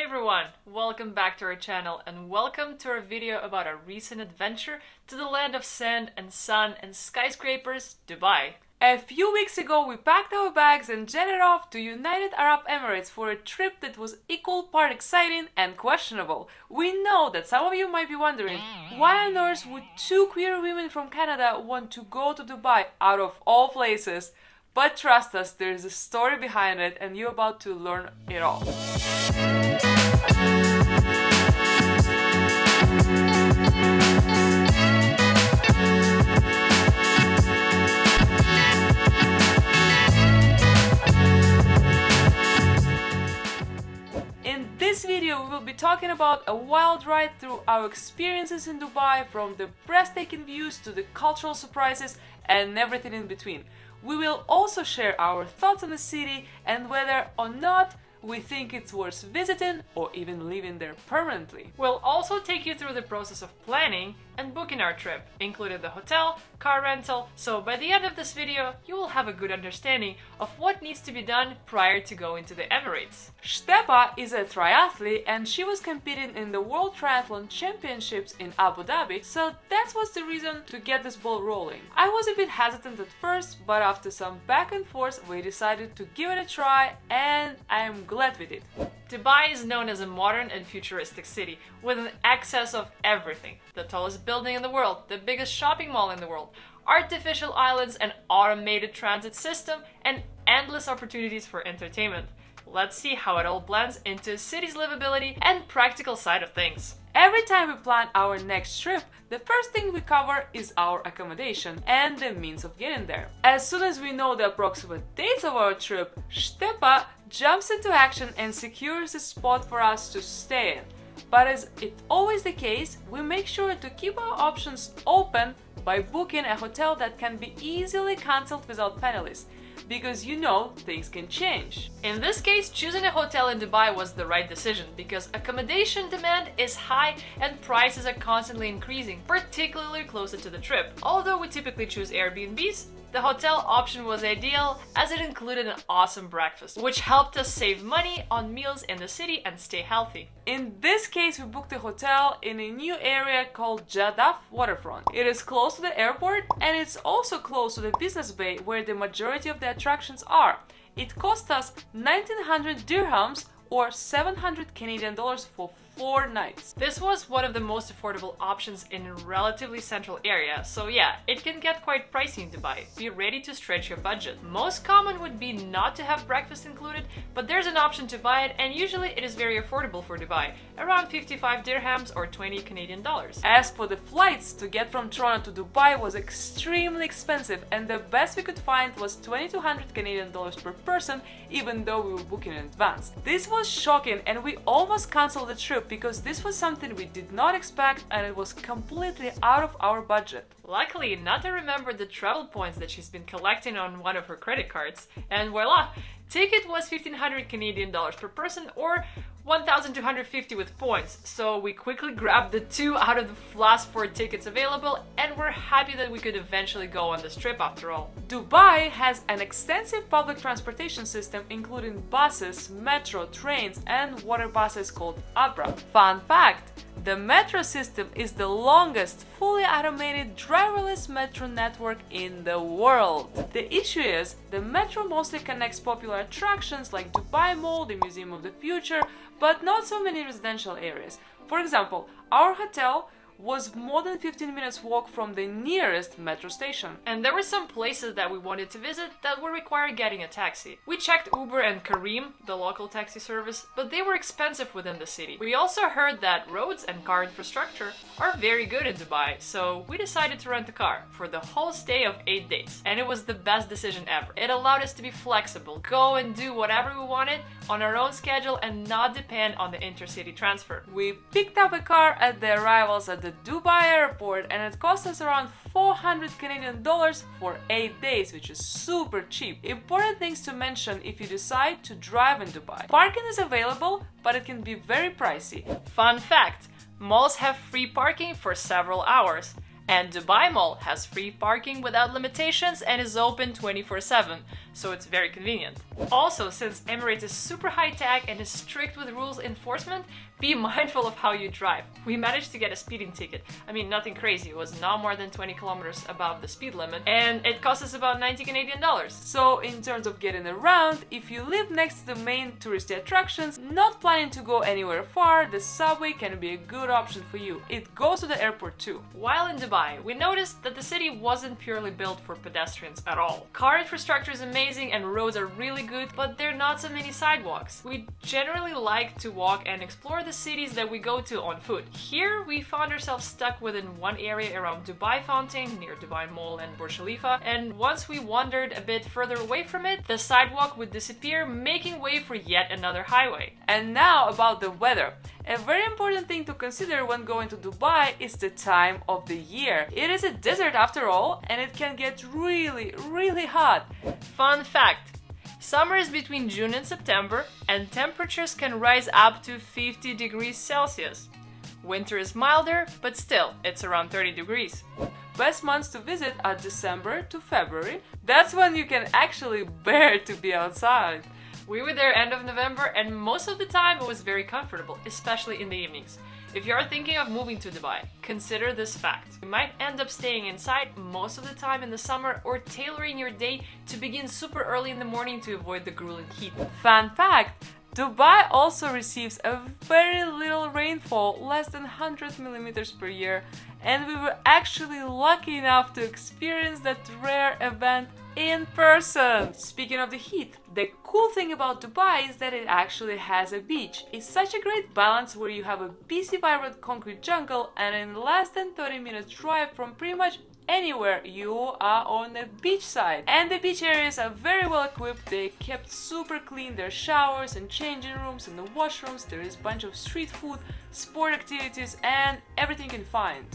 everyone, welcome back to our channel and welcome to our video about our recent adventure to the land of sand and sun and skyscrapers, Dubai. A few weeks ago we packed our bags and jetted off to United Arab Emirates for a trip that was equal part exciting and questionable. We know that some of you might be wondering, why on earth would two queer women from Canada want to go to Dubai out of all places? But trust us, there's a story behind it and you're about to learn it all. In this video, we will be talking about a wild ride through our experiences in Dubai, from the breathtaking views to the cultural surprises and everything in between. We will also share our thoughts on the city and whether or not we think it's worth visiting or even living there permanently. We'll also take you through the process of planning and booking our trip, including the hotel, car rental, so by the end of this video you will have a good understanding of what needs to be done prior to going to the Emirates. Stepa is a triathlete and she was competing in the World Triathlon Championships in Abu Dhabi, so that was the reason to get this ball rolling. I was a bit hesitant at first, but after some back and forth we decided to give it a try and I am glad we did. Dubai is known as a modern and futuristic city with an excess of everything. The tallest building in the world, the biggest shopping mall in the world, artificial islands, an automated transit system, and endless opportunities for entertainment. Let's see how it all blends into a city's livability and practical side of things. Every time we plan our next trip, the first thing we cover is our accommodation and the means of getting there. As soon as we know the approximate dates of our trip, Stepa jumps into action and secures a spot for us to stay in. But as it's always the case, we make sure to keep our options open by booking a hotel that can be easily cancelled without penalties, because you know things can change. In this case, choosing a hotel in Dubai was the right decision because accommodation demand is high and prices are constantly increasing, particularly closer to the trip. Although we typically choose Airbnbs, the hotel option was ideal as it included an awesome breakfast, which helped us save money on meals in the city and stay healthy. In this case, we booked a hotel in a new area called Jeddah Waterfront. It is close to the airport and it's also close to the business bay where the majority of the attractions are. It cost us 1900 dirhams or 700 Canadian dollars for 4 nights. This was one of the most affordable options in a relatively central area, so yeah, it can get quite pricey in Dubai. Be ready to stretch your budget. Most common would be not to have breakfast included, but there's an option to buy it and usually it is very affordable for Dubai, around 55 dirhams or 20 Canadian dollars. As for the flights, to get from Toronto to Dubai was extremely expensive and the best we could find was 2200 Canadian dollars per person, even though we were booking in advance. This was shocking and we almost cancelled the trip because this was something we did not expect and it was completely out of our budget. Luckily, Nata remembered the travel points that she's been collecting on one of her credit cards, and voila! Ticket was 1500 Canadian dollars per person or 1250 with points, so we quickly grabbed the 2 out of the last 4 tickets available and we're happy that we could eventually go on this trip after all. Dubai has an extensive public transportation system including buses, metro, trains and water buses called Abra. Fun fact! The metro system is the longest fully automated driverless metro network in the world. The issue is, the metro mostly connects popular attractions like Dubai Mall, the Museum of the Future, but not so many residential areas. For example, our hotel was more than 15 minutes walk from the nearest metro station. And there were some places that we wanted to visit that would require getting a taxi. We checked Uber and Kareem, the local taxi service, but they were expensive within the city. We also heard that roads and car infrastructure are very good in Dubai, so we decided to rent a car for the whole stay of 8 days. And it was the best decision ever. It allowed us to be flexible, go and do whatever we wanted on our own schedule and not depend on the intercity transfer. We picked up a car at the arrivals at the Dubai airport and it cost us around 400 Canadian dollars for 8 days, which is super cheap. Important things to mention if you decide to drive in Dubai. Parking is available, but it can be very pricey. Fun fact, malls have free parking for several hours. And Dubai Mall has free parking without limitations and is open 24/7, so it's very convenient. Also, since Emirates is super high-tech and is strict with rules enforcement, be mindful of how you drive. We managed to get a speeding ticket. I mean, nothing crazy, it was not more than 20 kilometers above the speed limit, and it cost us about 90 Canadian dollars. So in terms of getting around, if you live next to the main touristy attractions, not planning to go anywhere far, the subway can be a good option for you. It goes to the airport too. While in Dubai, we noticed that the city wasn't purely built for pedestrians at all. Car infrastructure is amazing and roads are really good, but there are not so many sidewalks. We generally like to walk and explore the cities that we go to on foot. Here we found ourselves stuck within one area around Dubai Fountain near Dubai Mall and Burj Khalifa, and once we wandered a bit further away from it, the sidewalk would disappear, making way for yet another highway. And now about the weather. A very important thing to consider when going to Dubai is the time of the year. It is a desert after all, and it can get really hot. Fun fact: summer is between June and September, and temperatures can rise up to 50 degrees Celsius. Winter is milder, but still, it's around 30 degrees. Best months to visit are December to February. That's when you can actually bear to be outside. We were there end of November, and most of the time it was very comfortable, especially in the evenings. If you are thinking of moving to Dubai, consider this fact. You might end up staying inside most of the time in the summer or tailoring your day to begin super early in the morning to avoid the grueling heat. Fun fact! Dubai also receives a very little rainfall, less than 100 millimeters per year, and we were actually lucky enough to experience that rare event in person. Speaking of the heat, the cool thing about Dubai is that it actually has a beach. It's such a great balance where you have a busy, vibrant concrete jungle, and in less than 30 minutes drive from pretty much anywhere you are on the beach side. And the beach areas are very well equipped. They kept super clean. There are showers and changing rooms and the washrooms. There is a bunch of street food, sport activities, and everything you can find.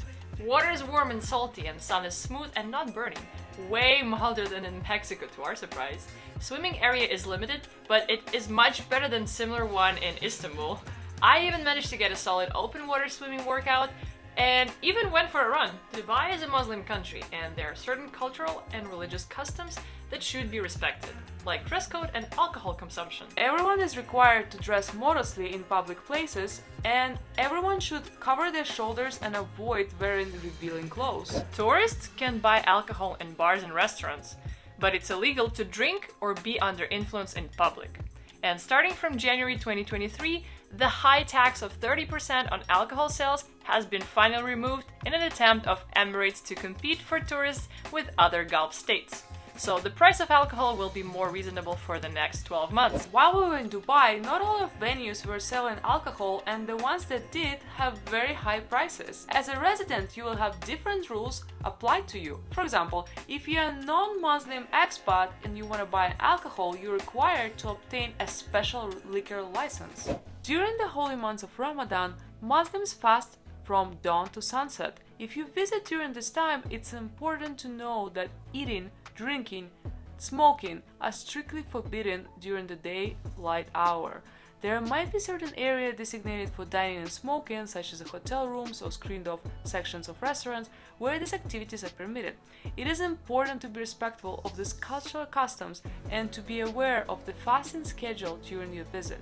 Water is warm and salty, and sun is smooth and not burning. Way milder than in Mexico, to our surprise. Swimming area is limited, but it is much better than similar one in Istanbul. I even managed to get a solid open water swimming workout, and even went for a run. Dubai is a Muslim country, and there are certain cultural and religious customs that should be respected, like dress code and alcohol consumption. Everyone is required to dress modestly in public places, and everyone should cover their shoulders and avoid wearing revealing clothes. Tourists can buy alcohol in bars and restaurants, but it's illegal to drink or be under influence in public. And starting from January 2023, the high tax of 30% on alcohol sales has been finally removed in an attempt of Emirates to compete for tourists with other Gulf states. So the price of alcohol will be more reasonable for the next 12 months. While we were in Dubai, not all of venues were selling alcohol, and the ones that did have very high prices. As a resident, you will have different rules applied to you. For example, if you're a non-Muslim expat and you want to buy alcohol, you're required to obtain a special liquor license. During the holy months of Ramadan, Muslims fast from dawn to sunset. If you visit during this time, it's important to know that eating, drinking, smoking are strictly forbidden during the daylight hour. There might be certain areas designated for dining and smoking, such as hotel rooms or screened-off sections of restaurants, where these activities are permitted. It is important to be respectful of these cultural customs and to be aware of the fasting schedule during your visit.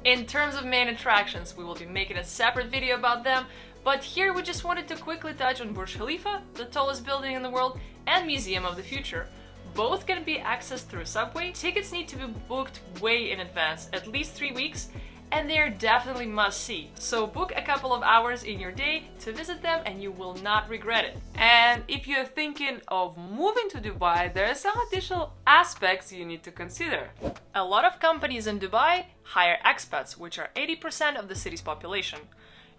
In terms of main attractions, we will be making a separate video about them, but here we just wanted to quickly touch on Burj Khalifa, the tallest building in the world, and Museum of the Future. Both can be accessed through subway. Tickets need to be booked way in advance, at least 3 weeks, and they are definitely must-see. So book a couple of hours in your day to visit them and you will not regret it. And if you're thinking of moving to Dubai, there are some additional aspects you need to consider. A lot of companies in Dubai hire expats, which are 80% of the city's population.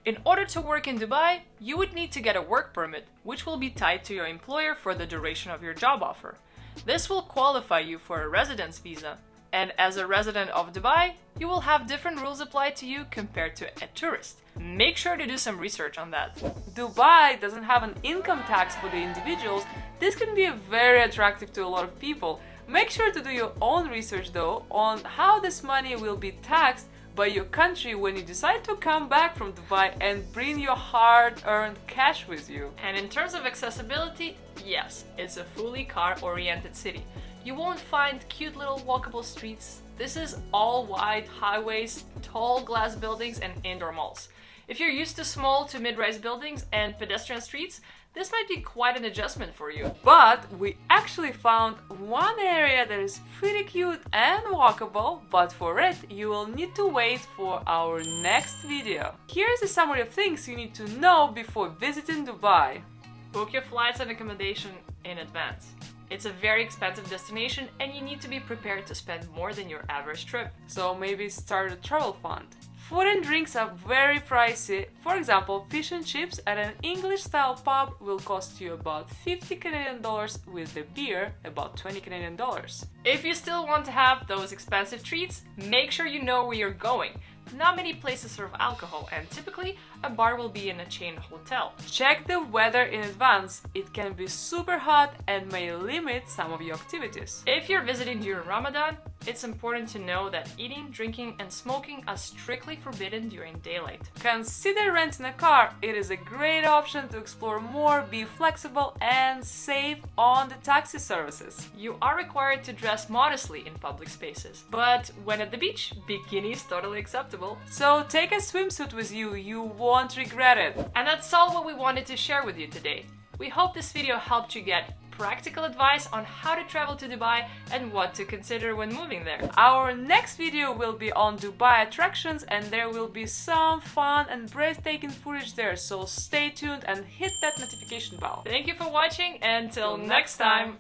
In order to work in Dubai, you would need to get a work permit, which will be tied to your employer for the duration of your job offer. This will qualify you for a residence visa, and as a resident of Dubai, you will have different rules applied to you compared to a tourist. Make sure to do some research on that. Dubai doesn't have an income tax for the individuals. This can be very attractive to a lot of people. Make sure to do your own research though on how this money will be taxed by your country when you decide to come back from Dubai and bring your hard-earned cash with you. And in terms of accessibility, yes, it's a fully car-oriented city. You won't find cute little walkable streets. This is all wide highways, tall glass buildings, and indoor malls. If you're used to small to mid-rise buildings and pedestrian streets, this might be quite an adjustment for you. But we actually found one area that is pretty cute and walkable, but for it you will need to wait for our next video. Here's a summary of things you need to know before visiting Dubai. Book your flights and accommodation in advance. It's a very expensive destination and you need to be prepared to spend more than your average trip. So maybe start a travel fund. Food and drinks are very pricey. For example, fish and chips at an English-style pub will cost you about 50 Canadian dollars, with the beer about 20 Canadian dollars. If you still want to have those expensive treats, make sure you know where you're going. Not many places serve alcohol, and typically a bar will be in a chain hotel. Check the weather in advance. It can be super hot and may limit some of your activities. If you're visiting during Ramadan, it's important to know that eating, drinking, and smoking are strictly forbidden during daylight. Consider renting a car. It is a great option to explore more, be flexible, and save on the taxi services. You are required to dress modestly in public spaces, but when at the beach, bikini is totally acceptable. So take a swimsuit with you, you won't regret it. And that's all what we wanted to share with you today. We hope this video helped you get practical advice on how to travel to Dubai and what to consider when moving there. Our next video will be on Dubai attractions, and there will be some fun and breathtaking footage there, so stay tuned and hit that notification bell. Thank you for watching, and till next time!